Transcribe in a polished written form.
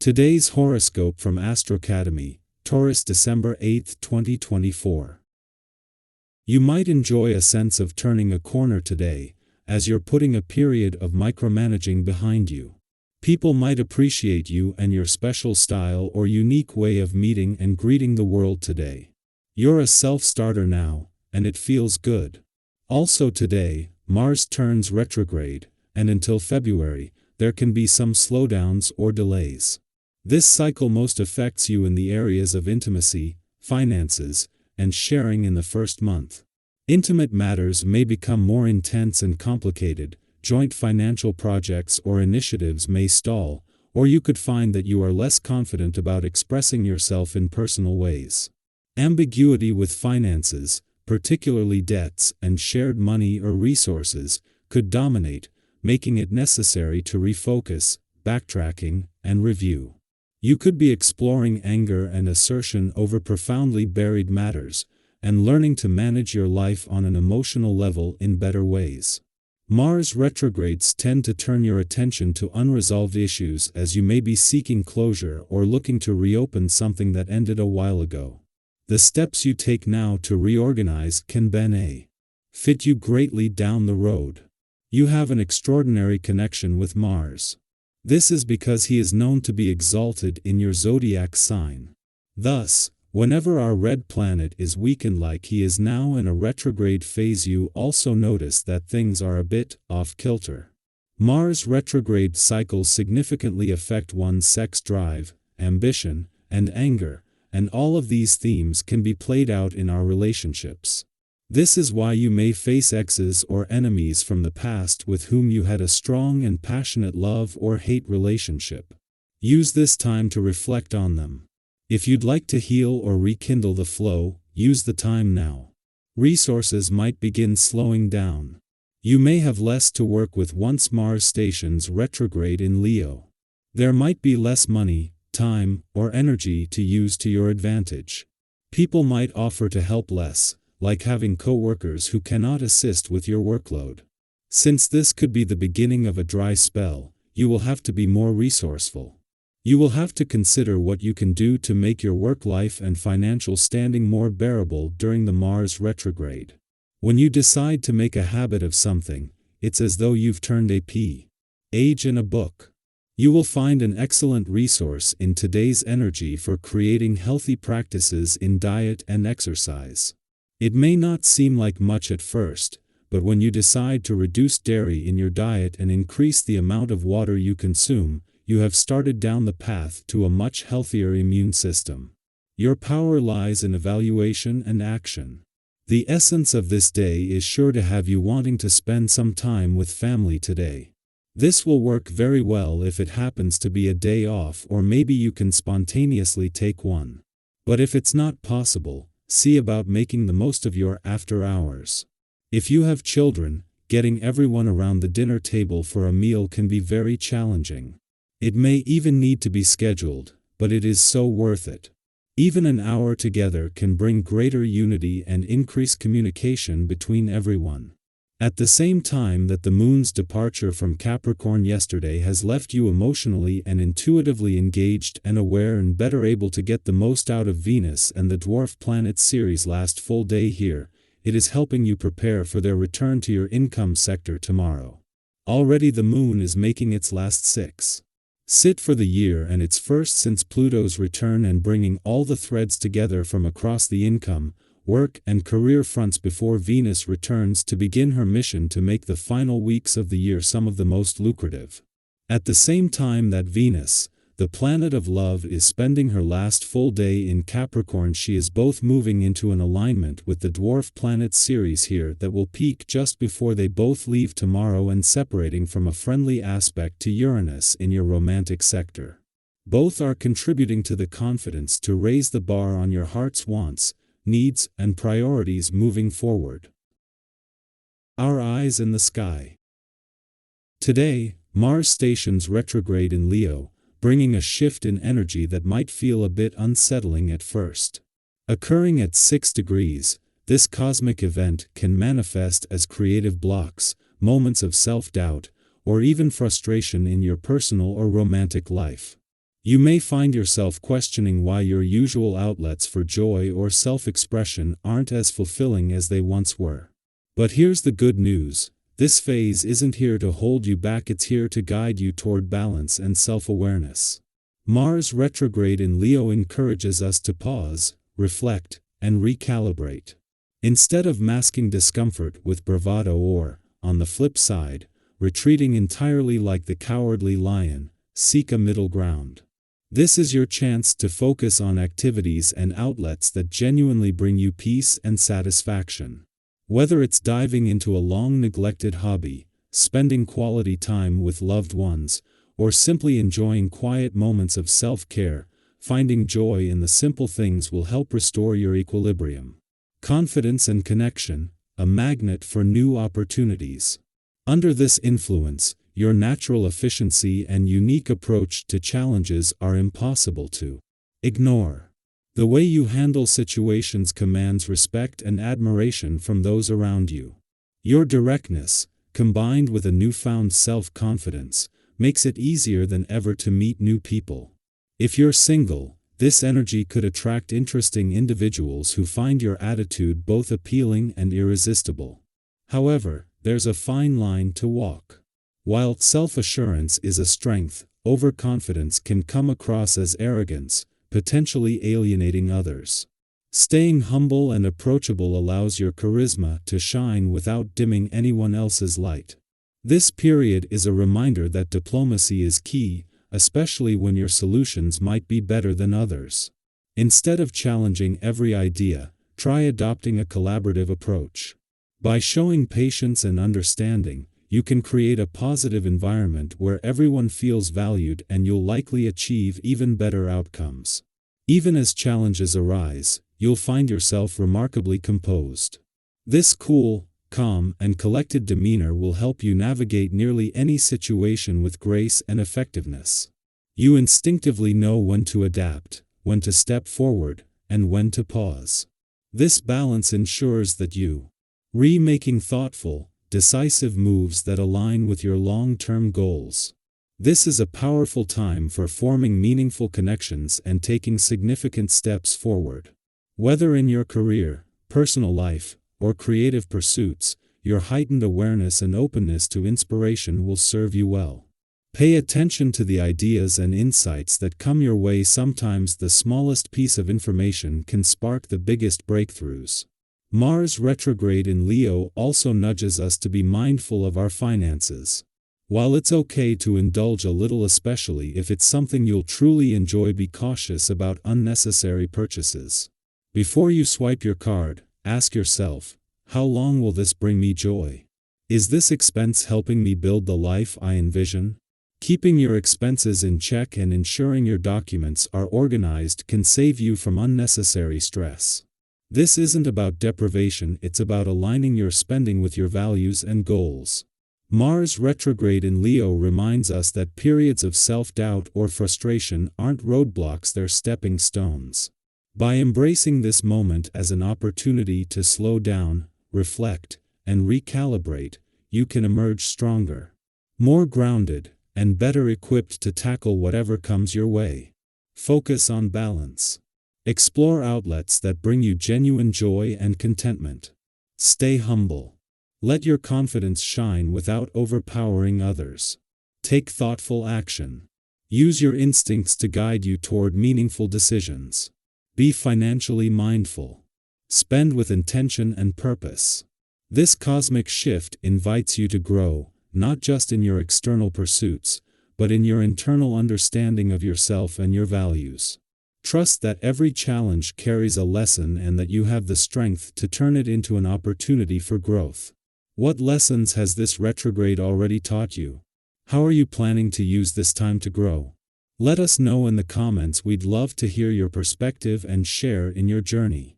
Today's horoscope from AstroCademy, Taurus, December 8, 2024. You might enjoy a sense of turning a corner today, as you're putting a period of micromanaging behind you. People might appreciate you and your special style or unique way of meeting and greeting the world today. You're a self-starter now, and it feels good. Also today, Mars turns retrograde, and until February, there can be some slowdowns or delays. This cycle most affects you in the areas of intimacy, finances, and sharing in the first month. Intimate matters may become more intense and complicated, joint financial projects or initiatives may stall, or you could find that you are less confident about expressing yourself in personal ways. Ambiguity with finances, particularly debts and shared money or resources, could dominate, making it necessary to refocus, backtracking, and review. You could be exploring anger and assertion over profoundly buried matters, and learning to manage your life on an emotional level in better ways. Mars retrogrades tend to turn your attention to unresolved issues as you may be seeking closure or looking to reopen something that ended a while ago. The steps you take now to reorganize can benefit you greatly down the road. You have an extraordinary connection with Mars. This is because he is known to be exalted in your zodiac sign. Thus, whenever our red planet is weakened like he is now in a retrograde phase, you also notice that things are a bit off-kilter. Mars retrograde cycles significantly affect one's sex drive, ambition, and anger, and all of these themes can be played out in our relationships. This is why you may face exes or enemies from the past with whom you had a strong and passionate love or hate relationship. Use this time to reflect on them. If you'd like to heal or rekindle the flow, use the time now. Resources might begin slowing down. You may have less to work with once Mars stations retrograde in Leo. There might be less money, time, or energy to use to your advantage. People might offer to help less, like having co-workers who cannot assist with your workload. Since this could be the beginning of a dry spell, you will have to be more resourceful. You will have to consider what you can do to make your work life and financial standing more bearable during the Mars retrograde. When you decide to make a habit of something, it's as though you've turned a page in a book. You will find an excellent resource in today's energy for creating healthy practices in diet and exercise. It may not seem like much at first, but when you decide to reduce dairy in your diet and increase the amount of water you consume, you have started down the path to a much healthier immune system. Your power lies in evaluation and action. The essence of this day is sure to have you wanting to spend some time with family today. This will work very well if it happens to be a day off, or maybe you can spontaneously take one. But if it's not possible, see about making the most of your after hours. If you have children, getting everyone around the dinner table for a meal can be very challenging. It may even need to be scheduled, but it is so worth it. Even an hour together can bring greater unity and increase communication between everyone. At the same time that the moon's departure from Capricorn yesterday has left you emotionally and intuitively engaged and aware and better able to get the most out of Venus and the dwarf planet Ceres last full day here, it is helping you prepare for their return to your income sector tomorrow. Already the moon is making its last sit for the year, and its first since Pluto's return, and bringing all the threads together from across the income, work, and career fronts before Venus returns to begin her mission to make the final weeks of the year some of the most lucrative. At the same time that Venus, the planet of love, is spending her last full day in Capricorn, she is both moving into an alignment with the dwarf planet Ceres here that will peak just before they both leave tomorrow, and separating from a friendly aspect to Uranus in your romantic sector. Both are contributing to the confidence to raise the bar on your heart's wants, needs, and priorities moving forward. Our eyes in the sky. Today, Mars stations retrograde in Leo, bringing a shift in energy that might feel a bit unsettling at first. Occurring at 6 degrees, this cosmic event can manifest as creative blocks, moments of self-doubt, or even frustration in your personal or romantic life. You may find yourself questioning why your usual outlets for joy or self-expression aren't as fulfilling as they once were. But here's the good news. This phase isn't here to hold you back, it's here to guide you toward balance and self-awareness. Mars retrograde in Leo encourages us to pause, reflect, and recalibrate. Instead of masking discomfort with bravado or, on the flip side, retreating entirely like the cowardly lion, seek a middle ground. This is your chance to focus on activities and outlets that genuinely bring you peace and satisfaction. Whether it's diving into a long-neglected hobby, spending quality time with loved ones, or simply enjoying quiet moments of self-care, finding joy in the simple things will help restore your equilibrium. Confidence and connection, a magnet for new opportunities. Under this influence, your natural efficiency and unique approach to challenges are impossible to ignore. The way you handle situations commands respect and admiration from those around you. Your directness, combined with a newfound self-confidence, makes it easier than ever to meet new people. If you're single, this energy could attract interesting individuals who find your attitude both appealing and irresistible. However, there's a fine line to walk. While self-assurance is a strength, overconfidence can come across as arrogance, potentially alienating others. Staying humble and approachable allows your charisma to shine without dimming anyone else's light. This period is a reminder that diplomacy is key, especially when your solutions might be better than others. Instead of challenging every idea, try adopting a collaborative approach. By showing patience and understanding, you can create a positive environment where everyone feels valued and you'll likely achieve even better outcomes. Even as challenges arise, you'll find yourself remarkably composed. This cool, calm, and collected demeanor will help you navigate nearly any situation with grace and effectiveness. You instinctively know when to adapt, when to step forward, and when to pause. This balance ensures that you making thoughtful, decisive moves that align with your long-term goals. This is a powerful time for forming meaningful connections and taking significant steps forward. Whether in your career, personal life, or creative pursuits, your heightened awareness and openness to inspiration will serve you well. Pay attention to the ideas and insights that come your way. Sometimes the smallest piece of information can spark the biggest breakthroughs. Mars retrograde in Leo also nudges us to be mindful of our finances. While it's okay to indulge a little, especially if it's something you'll truly enjoy, be cautious about unnecessary purchases. Before you swipe your card, ask yourself, how long will this bring me joy? Is this expense helping me build the life I envision? Keeping your expenses in check and ensuring your documents are organized can save you from unnecessary stress. This isn't about deprivation, it's about aligning your spending with your values and goals. Mars retrograde in Leo reminds us that periods of self-doubt or frustration aren't roadblocks, they're stepping stones. By embracing this moment as an opportunity to slow down, reflect, and recalibrate, you can emerge stronger, more grounded, and better equipped to tackle whatever comes your way. Focus on balance. Explore outlets that bring you genuine joy and contentment. Stay humble. Let your confidence shine without overpowering others. Take thoughtful action. Use your instincts to guide you toward meaningful decisions. Be financially mindful. Spend with intention and purpose. This cosmic shift invites you to grow, not just in your external pursuits, but in your internal understanding of yourself and your values. Trust that every challenge carries a lesson and that you have the strength to turn it into an opportunity for growth. What lessons has this retrograde already taught you? How are you planning to use this time to grow? Let us know in the comments. We'd love to hear your perspective and share in your journey.